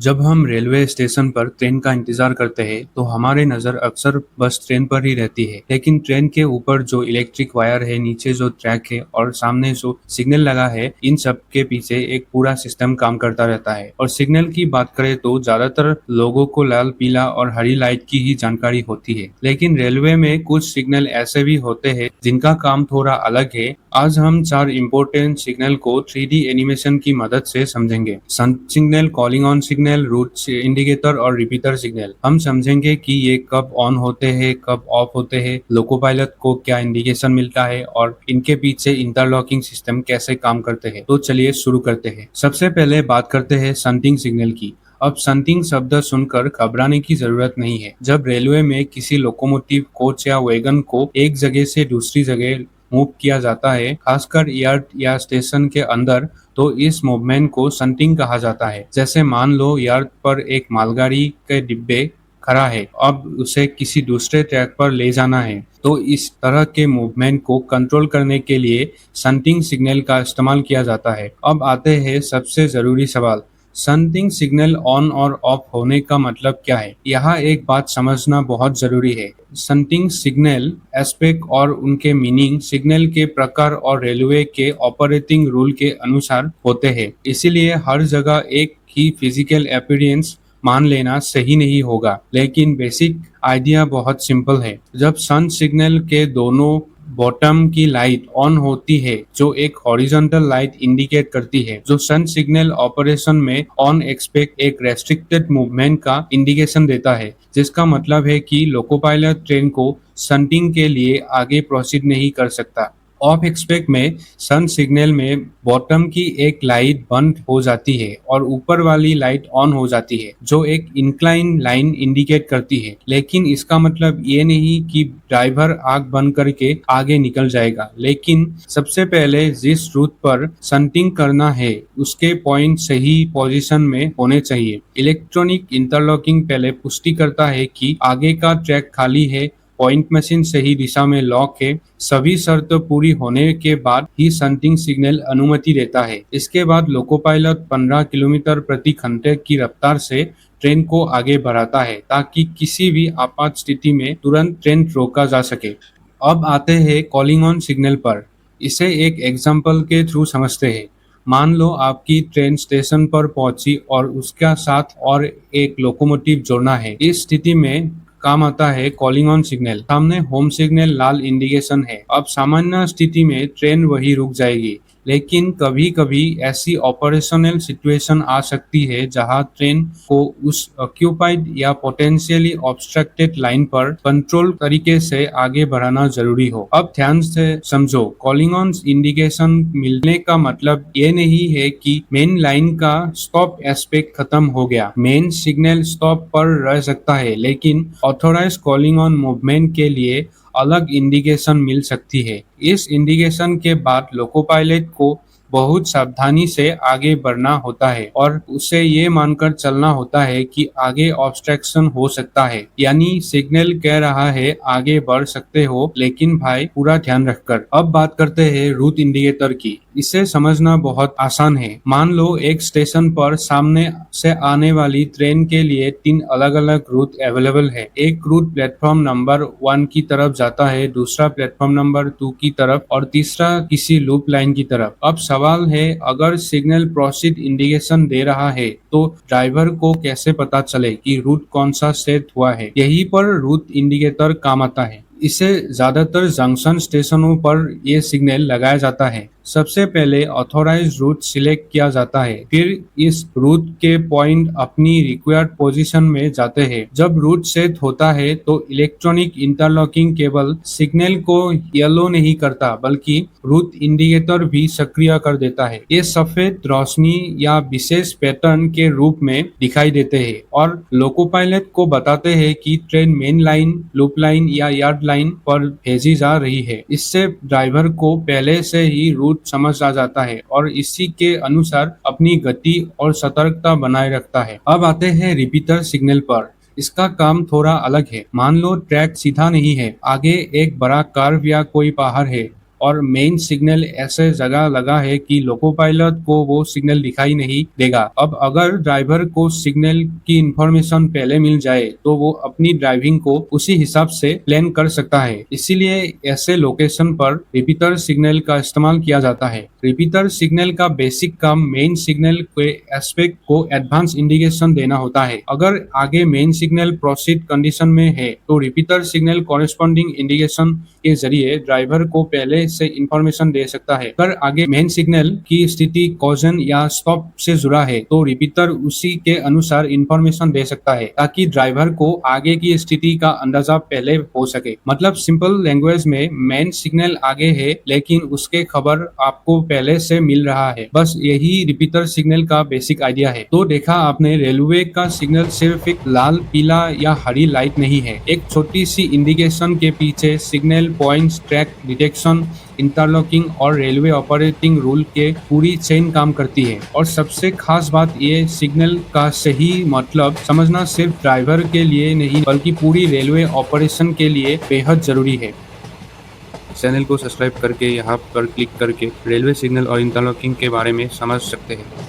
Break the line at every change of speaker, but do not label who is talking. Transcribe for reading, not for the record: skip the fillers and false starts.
जब हम railway station पर ट्रेन का इंतजार करते हैं तो हमारे नज़र अक्सर बस ट्रेन पर ही रहती है। लेकिन ट्रेन के ऊपर जो इलेक्ट्रिक वायर है, नीचे जो ट्रैक है और सामने जो सिग्नल लगा है, इन सब के पीछे एक पूरा सिस्टम काम करता रहता है। और सिग्नल की बात करें तो ज्यादातर लोगों को लाल, पीला और हरी लाइट की ही जानकारी होती है। लेकिन रेलवे में कुछ सिग्नल ऐसे भी होते हैं जिनका काम थोड़ा अलग है। आज हम 4 इम्पोर्टेंट सिग्नल को 3D एनिमेशन की मदद से समझेंगे। Sun signal, calling on signal, route indicator और रिपीटर सिग्नल। हम समझेंगे कि ये कब ऑन होते हैं, कब ऑफ होते हैं, लोको पायलट को क्या इंडिकेशन मिलता है और इनके पीछे इंटरलॉकिंग सिस्टम कैसे काम करते हैं। तो चलिए शुरू करते हैं। सबसे पहले बात करते हैं सनटिंग सिग्नल की। अब सनटिंग शब्द सुनकर घबराने की जरूरत नहीं है। जब रेलवे में किसी लोकोमोटिव, कोच या वैगन को एक जगह से दूसरी जगह मूव किया जाता है, खासकर यार्ड या स्टेशन के अंदर, तो इस मूवमेंट को सनटिंग कहा जाता है। जैसे मान लो यार्ड पर एक मालगाड़ी के डिब्बे खड़ा है, अब उसे किसी दूसरे ट्रैक पर ले जाना है, तो इस तरह के मूवमेंट को कंट्रोल करने के लिए सनटिंग सिग्नल का इस्तेमाल किया जाता है। अब आते हैं सबसे जरूरी सवाल, सनटिंग सिग्नल ऑन और ऑफ होने का मतलब क्या है। यहाँ एक बात समझना बहुत जरूरी है। सनटिंग सिग्नल एस्पेक्ट और उनके मीनिंग सिग्नल के प्रकार और रेलवे के ऑपरेटिंग रूल के अनुसार होते हैं। इसीलिए हर जगह एक ही फिजिकल अपीयरेंस मान लेना सही नहीं होगा। लेकिन बेसिक आइडिया बहुत सिंपल है। जब सन सिग्नल के दोनों बॉटम की लाइट ऑन होती है, जो एक हॉरिजॉन्टल लाइट इंडिकेट करती है, जो सन सिग्नल ऑपरेशन में ऑन एक्सपेक्ट एक रेस्ट्रिक्टेड मूवमेंट का इंडिकेशन देता है, जिसका मतलब है कि लोको पायलट ट्रेन को सनटिंग के लिए आगे प्रोसीड नहीं कर सकता। ऑफ एक्सपेक्ट में सन सिग्नल में बॉटम की एक लाइट बंद हो जाती है और ऊपर वाली लाइट ऑन हो जाती है, जो एक इंक्लाइन लाइन इंडिकेट करती है। लेकिन इसका मतलब ये नहीं कि ड्राइवर आग बंद करके आगे निकल जाएगा। लेकिन सबसे पहले जिस रूट पर सनटिंग करना है, उसके पॉइंट सही पोजीशन में होने चाहिए। इलेक्ट्रॉनिक इंटरलॉकिंग पहले पुष्टि करता है कि आगे का ट्रैक खाली है, पॉइंट मशीन सही दिशा में लॉक है। सभी शर्त पूरी होने के बाद ही सनटिंग सिग्नल अनुमति देता है। इसके बाद लोको पायलट 15 किलोमीटर प्रति घंटे की रफ्तार से ट्रेन को आगे बढ़ाता है, ताकि किसी भी आपात स्थिति में तुरंत ट्रेन रोका जा सके। अब आते हैं कॉलिंग ऑन सिग्नल पर। इसे एक एग्जाम्पल के थ्रू समझते हैं। मान लो आपकी ट्रेन स्टेशन पर पहुंची और उसका साथ और एक लोकोमोटिव जोड़ना है। इस स्थिति में काम आता है कॉलिंग ऑन सिग्नल। सामने होम सिग्नल लाल इंडिकेशन है। अब सामान्य स्थिति में ट्रेन वही रुक जाएगी। लेकिन कभी कभी ऐसी ऑपरेशनल सिचुएशन आ सकती है जहां ट्रेन को उस ऑक्यूपाइड या पोटेंशियली ऑब्स्ट्रक्टेड लाइन पर कंट्रोल तरीके से आगे बढ़ाना जरूरी हो। अब ध्यान से समझो, कॉलिंग ऑन इंडिकेशन मिलने का मतलब ये नहीं है कि मेन लाइन का स्टॉप एस्पेक्ट खत्म हो गया। मेन सिग्नल स्टॉप पर रह सकता है, लेकिन ऑथोराइज कॉलिंग ऑन मूवमेंट के लिए अलग इंडिकेशन मिल सकती है। इस इंडिकेशन के बाद लोको पायलट को बहुत सावधानी से आगे बढ़ना होता है और उसे ये मानकर चलना होता है कि आगे ऑब्स्ट्रक्शन हो सकता है। यानी सिग्नल कह रहा है आगे बढ़ सकते हो, लेकिन भाई पूरा ध्यान रखकर। अब बात करते हैं रूट इंडिकेटर की। इसे समझना बहुत आसान है। मान लो एक स्टेशन पर सामने से आने वाली ट्रेन के लिए 3 अलग अलग रूट अवेलेबल है। एक रूट प्लेटफॉर्म नंबर 1 की तरफ जाता है, दूसरा प्लेटफॉर्म नंबर 2 की तरफ और तीसरा किसी लूप लाइन की तरफ। अब सवाल है, अगर सिग्नल प्रोसीड इंडिकेशन दे रहा है तो ड्राइवर को कैसे पता चले कि रूट कौन सा सेट हुआ है। यहीं पर रूट इंडिकेटर काम आता है। इसे ज्यादातर जंक्शन स्टेशनों पर यह सिग्नल लगाया जाता है। सबसे पहले ऑथोराइज रूट सिलेक्ट किया जाता है, फिर इस रूट के पॉइंट अपनी रिक्वायर्ड पोजीशन में जाते हैं। जब रूट सेट होता है तो इलेक्ट्रॉनिक इंटरलॉकिंग केबल सिग्नल को येलो नहीं करता, बल्कि रूट इंडिकेटर भी सक्रिय कर देता है। ये सफेद रोशनी या विशेष पैटर्न के रूप में दिखाई देते हैं और लोको पायलट को बताते हैं कि train main line, loop line या यार्ड लाइन पर भेजी जा रही है। इससे ड्राइवर को पहले से ही रूट समझ आ जाता है और इसी के अनुसार अपनी गति और सतर्कता बनाए रखता है। अब आते हैं रिपीटर सिग्नल पर। इसका काम थोड़ा अलग है। मान लो ट्रैक सीधा नहीं है, आगे एक बड़ा कर्व या कोई पहाड़ है। और मेन सिग्नल ऐसे जगह लगा है कि लोको पायलट को वो सिग्नल दिखाई नहीं देगा। अब अगर ड्राइवर को सिग्नल की इंफॉर्मेशन पहले मिल जाए तो वो अपनी ड्राइविंग को उसी हिसाब से प्लान कर सकता है। इसीलिए ऐसे लोकेशन पर रिपीटर सिग्नल का इस्तेमाल किया जाता है। रिपीटर सिग्नल का बेसिक काम मेन सिग्नल के एस्पेक्ट को एडवांस इंडिकेशन देना होता है। अगर आगे मेन सिग्नल प्रोसीड कंडीशन में है तो रिपीटर सिग्नल कॉरेस्पॉन्डिंग इंडिकेशन के जरिए ड्राइवर को पहले से इंफॉर्मेशन दे सकता है। अगर आगे मेन सिग्नल की स्थिति कॉजन या स्टॉप से जुड़ा है तो रिपीटर उसी के अनुसार इंफॉर्मेशन दे सकता है ताकि ड्राइवर को आगे की स्थिति का अंदाजा पहले हो सके। मतलब सिंपल लैंग्वेज में मेन सिग्नल आगे है लेकिन उसके खबर आपको पहले से मिल रहा है। बस यही रिपीटर सिग्नल का बेसिक आइडिया है। तो देखा आपने, रेलवे का सिग्नल सिर्फ एक लाल, पीला या हरी लाइट नहीं है। एक छोटी सी इंडिकेशन के पीछे signal points, track detection, interlocking और रेलवे ऑपरेटिंग रूल के पूरी चेन काम करती है। और सबसे खास बात ये सिग्नल का सही मतलब समझना सिर्फ ड्राइवर के लिए नहीं बल्कि पूरी रेलवे ऑपरेशन के लिए बेहद जरूरी है। चैनल को सब्सक्राइब करके यहाँ पर क्लिक करके रेलवे सिग्नल और इंटरलॉकिंग के बारे में समझ सकते हैं।